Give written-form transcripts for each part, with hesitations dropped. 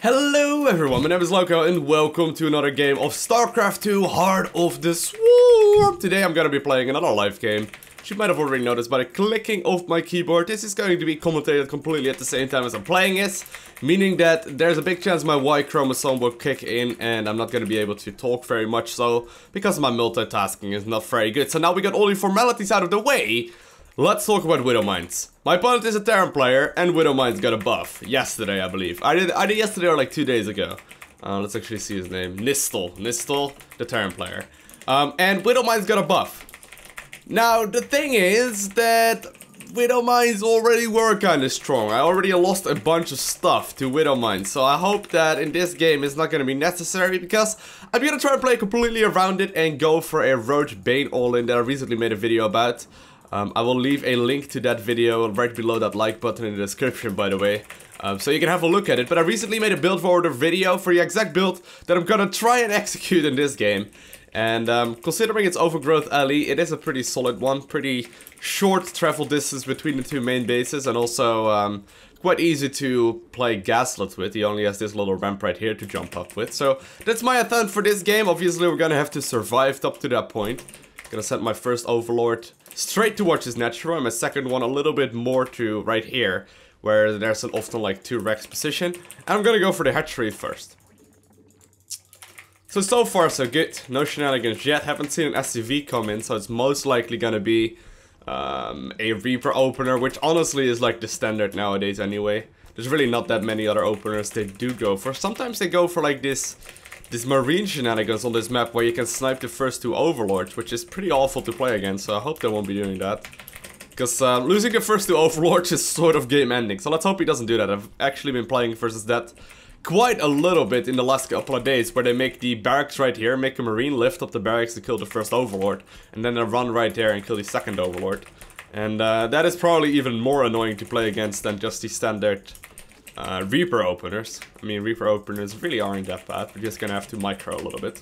Hello everyone, my name is Lowko and welcome to another game of StarCraft 2 Heart of the Swarm. Today I'm gonna be playing another live game. You might have already noticed by the clicking of my keyboard, this is going to be commentated completely at the same time as I'm playing it. Meaning that there's a big chance my Y chromosome will kick in and I'm not gonna be able to talk very much so, because my multitasking is not very good. So now we got all the formalities out of the way. Let's talk about Widowmines. My opponent is a Terran player, and Widowmines got a buff. Yesterday, I believe. I did yesterday or like 2 days ago. Let's actually see his name. Nistel, the Terran player. And Widowmines got a buff. Now, the thing is that Widowmines already were kind of strong. I already lost a bunch of stuff to Widowmines, so I hope that in this game it's not going to be necessary, because I'm going to try and play completely around it and go for a Roach Bane all-in that I recently made a video about. I will leave a link to that video right below that like button in the description, by the way, so you can have a look at it. But I recently made a build order video for the exact build that I'm gonna try and execute in this game. And considering it's Overgrowth Alley, it is a pretty solid one, pretty short travel distance between the two main bases, and also quite easy to play Gaslit with. He only has this little ramp right here to jump up with. So that's my attempt for this game. Obviously we're gonna have to survive up to that point. Gonna send my first Overlord straight towards his natural, and my second one a little bit more to right here, where there's an often like 2 Rex position. And I'm gonna go for the hatchery first. So far so good. No shenanigans yet. Haven't seen an SCV come in, so it's most likely gonna be a Reaper opener, which honestly is like the standard nowadays anyway. There's really not that many other openers they do go for. Sometimes they go for like this marine shenanigans on this map where you can snipe the first 2 overlords, which is pretty awful to play against, so I hope they won't be doing that. Because losing the first 2 overlords is sort of game ending, so let's hope he doesn't do that. I've actually been playing versus that quite a little bit in the last couple of days, where they make the barracks right here, make a marine lift up the barracks to kill the first overlord, and then they run right there and kill the second overlord. And that is probably even more annoying to play against than just the standard Reaper openers. I mean, Reaper openers really aren't that bad. We're just gonna have to micro a little bit.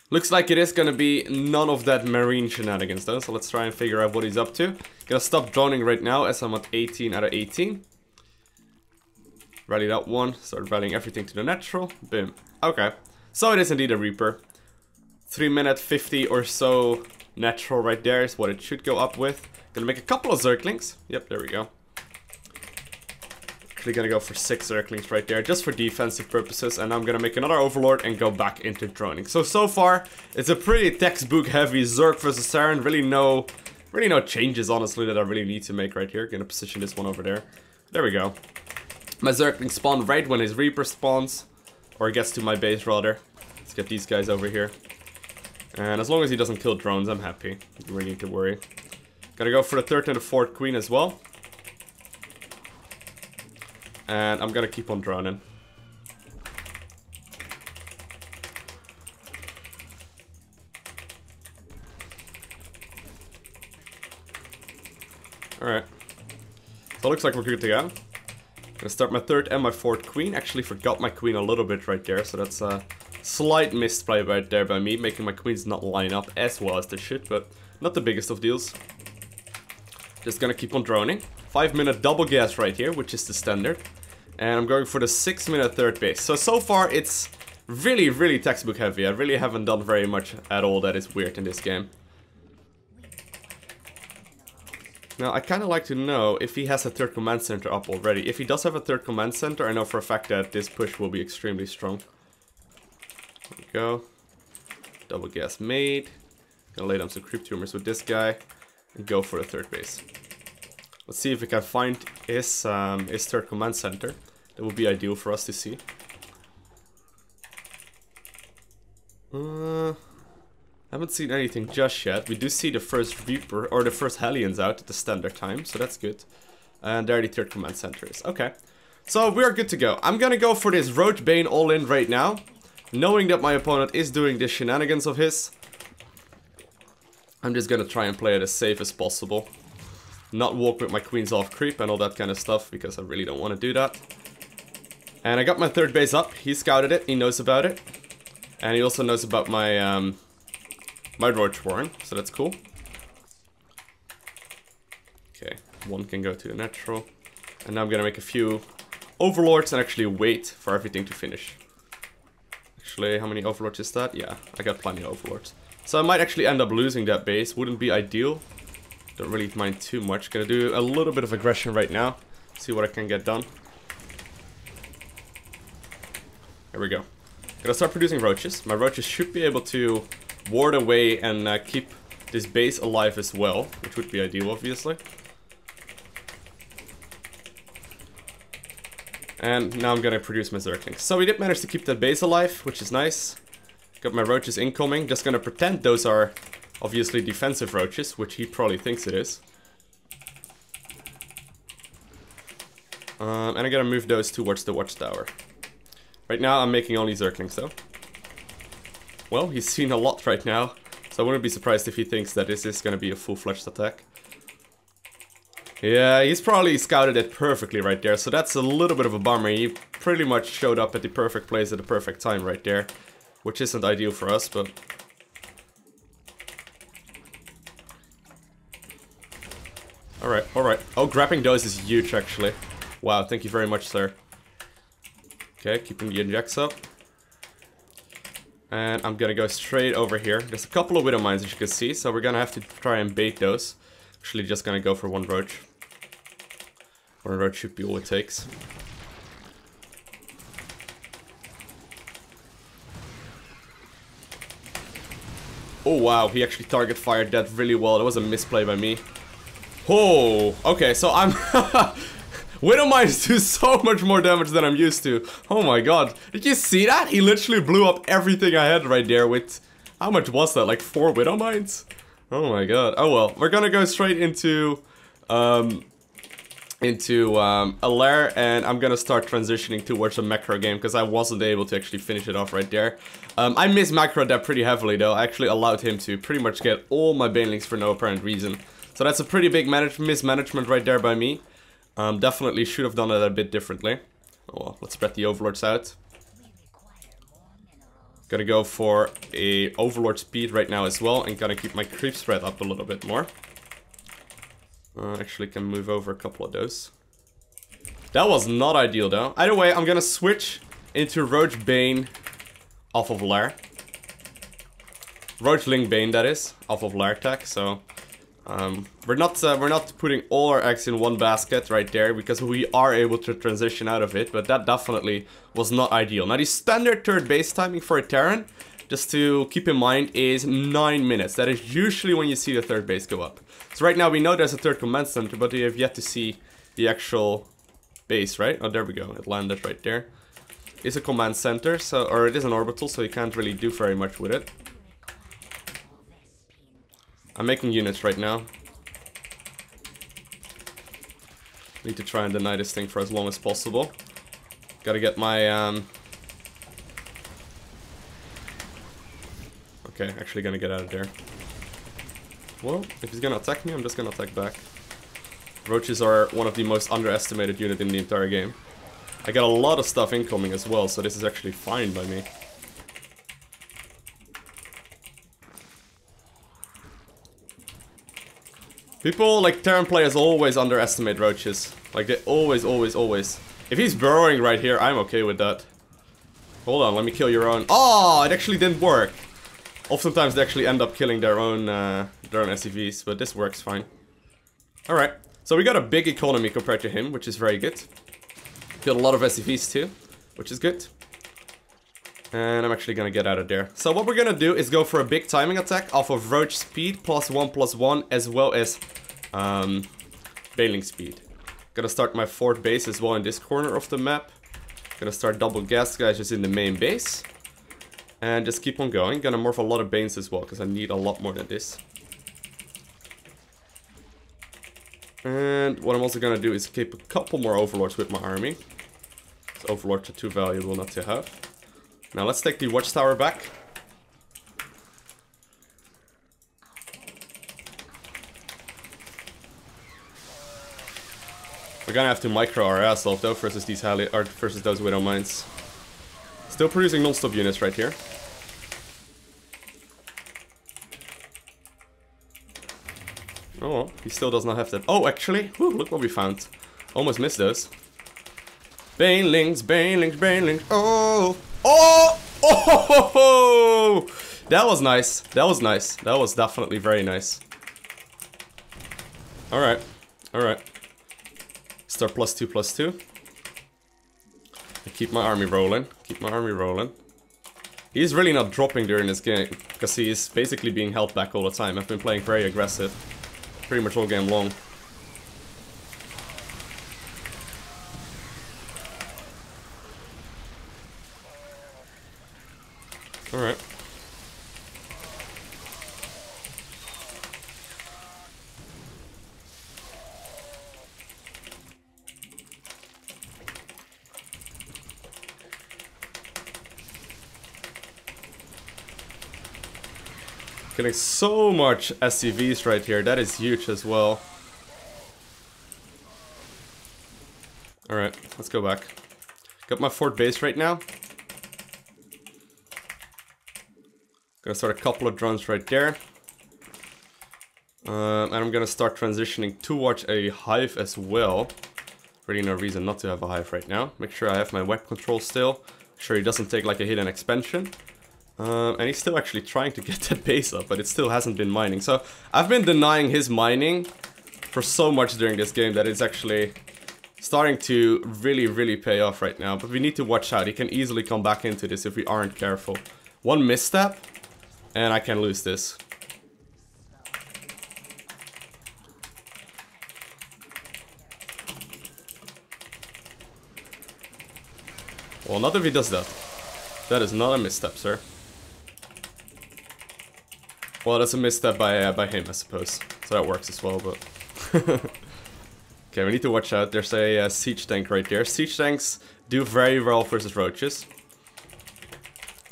Looks like it is gonna be none of that marine shenanigans though, so let's try and figure out what he's up to. Gonna stop droning right now as I'm at 18 out of 18. Rally that one, start rallying everything to the natural. Boom. Okay, so it is indeed a Reaper. 3 minute 50 or so natural right there is what it should go up with. Gonna make a couple of Zerglings. Yep, there we go. Gonna go for 6 Zerglings right there, just for defensive purposes, and I'm gonna make another Overlord and go back into droning. So far, it's a pretty textbook heavy Zerg versus Terran. Really no changes, honestly, that I really need to make right here. Gonna position this one over there. There we go. My Zergling spawn right when his Reaper spawns, or gets to my base rather. Let's get these guys over here. And as long as he doesn't kill drones, I'm happy. You really need to worry. Gotta go for the 3rd and the 4th queen as well. And I'm gonna keep on droning. Alright. So it looks like we're good to go. Gonna start my 3rd and my 4th queen. Actually forgot my queen a little bit right there, so that's a slight misplay right there by me, making my queens not line up as well as they should, but not the biggest of deals. Just gonna keep on droning. 5 minute double gas right here, which is the standard. And I'm going for the 6 minute 3rd base. So far it's really textbook heavy. I really haven't done very much at all that is weird in this game. Now I kinda like to know if he has a 3rd command center up already. If he does have a 3rd command center, I know for a fact that this push will be extremely strong. There we go. Double gas made. Gonna lay down some creep tumors with this guy and go for the 3rd base. Let's see if we can find his 3rd command center. That would be ideal for us to see. Haven't seen anything just yet. We do see the first Reaper, or the first Hellions out at the standard time, so that's good. And there the 3rd command center is. Okay. So we are good to go. I'm gonna go for this Roach Bane all-in right now, knowing that my opponent is doing the shenanigans of his. I'm just gonna try and play it as safe as possible. Not walk with my queens off creep and all that kind of stuff, because I really don't want to do that. And I got my 3rd base up. He scouted it. He knows about it. And he also knows about my my Roach Warren, so that's cool. Okay, one can go to the natural. And now I'm gonna make a few overlords and actually wait for everything to finish. Actually, how many overlords is that? Yeah, I got plenty of overlords. So I might actually end up losing that base. Wouldn't be ideal. Don't really mind too much. Gonna do a little bit of aggression right now. See what I can get done. There we go. Gonna start producing roaches. My roaches should be able to ward away and keep this base alive as well, which would be ideal, obviously. And now I'm gonna produce my Zerglings. So we did manage to keep that base alive, which is nice. Got my roaches incoming. Just gonna pretend those are obviously defensive roaches, which he probably thinks it is. And I'm gonna move those towards the watchtower. Right now I'm making only Zerglings though. Well, he's seen a lot right now, so I wouldn't be surprised if he thinks that this is gonna be a full-fledged attack. Yeah, he's probably scouted it perfectly right there, so that's a little bit of a bummer. He pretty much showed up at the perfect place at the perfect time right there, which isn't ideal for us, but... Alright, alright. Oh, grabbing those is huge, actually. Wow, thank you very much, sir. Okay, keeping the injects up. And I'm gonna go straight over here. There's a couple of widow mines, as you can see, so we're gonna have to try and bait those. Actually, just gonna go for one roach. One roach should be all it takes. Oh wow, he actually target fired that really well. That was a misplay by me. Oh, okay, so I'm... Widow mines do so much more damage than I'm used to. Oh my god. Did you see that? He literally blew up everything I had right there with... How much was that? Like 4 widow mines? Oh my god. Oh well. We're gonna go straight into... a lair, and I'm gonna start transitioning towards a macro game because I wasn't able to actually finish it off right there. I mismacroed that pretty heavily though. I actually allowed him to pretty much get all my banelings for no apparent reason. So that's a pretty big mismanagement right there by me. Definitely should have done it a bit differently. Oh well, let's spread the overlords out. Gonna go for a overlord speed right now as well, and gonna keep my creep spread up a little bit more. Actually can move over a couple of those. That was not ideal though. Either way, I'm gonna switch into Roach Bane off of Lair. Roach Zergling Bane, that is, off of Lair tech, so... we're not putting all our eggs in one basket right there, because we are able to transition out of it, but that definitely was not ideal. Now the standard third base timing for a Terran, just to keep in mind, is 9 minutes. That is usually when you see the third base go up. So right now we know there's a third command center, but we have yet to see the actual base, right? Oh, there we go, it landed right there. It's a command center, so, or it is an orbital, so you can't really do very much with it. I'm making units right now. Need to try and deny this thing for as long as possible. Gotta get my, Okay, actually gonna get out of there. Well, if he's gonna attack me, I'm just gonna attack back. Roaches are one of the most underestimated units in the entire game. I got a lot of stuff incoming as well, so this is actually fine by me. People, like, Terran players always underestimate roaches. Like, they always. If he's burrowing right here, I'm okay with that. Hold on, let me kill your own. Oh, it actually didn't work. Oftentimes they actually end up killing their own SCVs, but this works fine. Alright, so we got a big economy compared to him, which is very good. Got a lot of SCVs too, which is good. And I'm actually gonna get out of there. So what we're gonna do is go for a big timing attack off of Roach speed, +1/+1, as well as Baneling speed. Gonna start my fourth base as well in this corner of the map. Gonna start double gas guys just in the main base. And just keep on going. Gonna morph a lot of Banes as well, because I need a lot more than this. And what I'm also gonna do is keep a couple more Overlords with my army. These Overlords are too valuable not to have. Now let's take the watchtower back. We're gonna have to micro our ass off though versus these versus those widow mines. Still producing non-stop units right here. Oh well, he still does not have that. Oh, actually, whew, look what we found. Almost missed those. Banelings, banelings, banelings. Oh! Oh! Oh! That was nice. That was nice. That was definitely very nice. Alright. Alright. Start +2/+2. And keep my army rolling. Keep my army rolling. He's really not dropping during this game, because he's basically being held back all the time. I've been playing very aggressive. Pretty much all game long. Alright. Getting so much SCVs right here. That is huge as well. Alright, let's go back. Got my fort base right now. Gonna start a couple of drones right there. And I'm gonna start transitioning towards a hive as well. Really no reason not to have a hive right now. Make sure I have my web control still. Make sure he doesn't take like a hidden expansion. And he's still actually trying to get that base up, but it still hasn't been mining. So I've been denying his mining for so much during this game that it's actually starting to really pay off right now. But we need to watch out. He can easily come back into this if we aren't careful. One misstep and I can lose this. Well, not if he does that. That is not a misstep, sir. Well, that's a misstep by him, I suppose. So that works as well, but... Okay, we need to watch out. There's a siege tank right there. Siege tanks do very well versus roaches.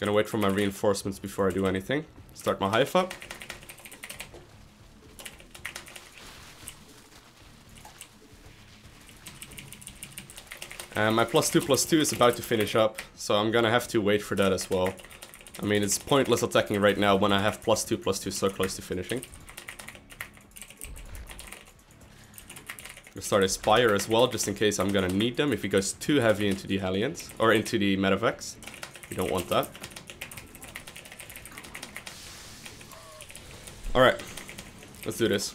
Gonna wait for my reinforcements before I do anything. Start my hive up. And my +2/+2 is about to finish up, so I'm gonna have to wait for that as well. I mean, it's pointless attacking right now when I have +2/+2 so close to finishing. Gonna start a Spire as well, just in case I'm gonna need them if he goes too heavy into the Hellions, or into the Medivacs. We don't want that. Alright, let's do this.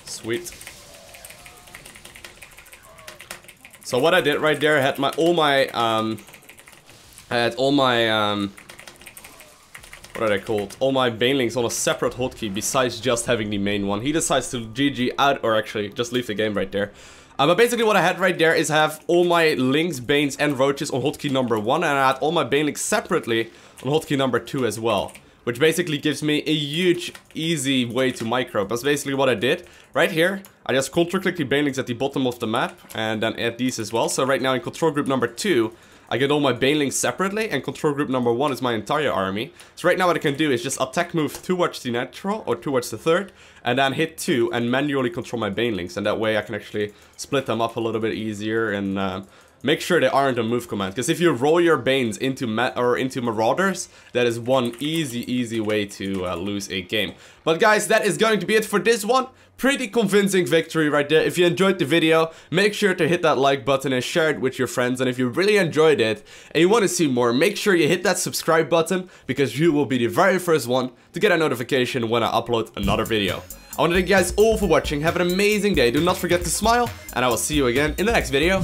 Sweet. So what I did right there, I had all my what are they called? All my banelings on a separate hotkey besides just having the main one. He decides to GG out, or actually just leave the game right there. But basically what I had right there is have all my lings, banes and roaches on hotkey number 1, and I had all my banelings separately on hotkey number 2 as well. Which basically gives me a huge, easy way to micro. That's basically what I did. Right here, I just control-click the banelings at the bottom of the map, and then add these as well. So right now in control group number 2, I get all my banelings separately, and control group number 1 is my entire army. So right now what I can do is just attack move towards the natural, or towards the third, and then hit 2 and manually control my banelings. And that way I can actually split them up a little bit easier and make sure they aren't a move command. Because if you roll your banes into Marauders, that is one easy way to lose a game. But guys, that is going to be it for this one. Pretty convincing victory right there. If you enjoyed the video, make sure to hit that like button and share it with your friends. And if you really enjoyed it and you want to see more, make sure you hit that subscribe button, because you will be the very first one to get a notification when I upload another video. I want to thank you guys all for watching. Have an amazing day. Do not forget to smile, and I will see you again in the next video.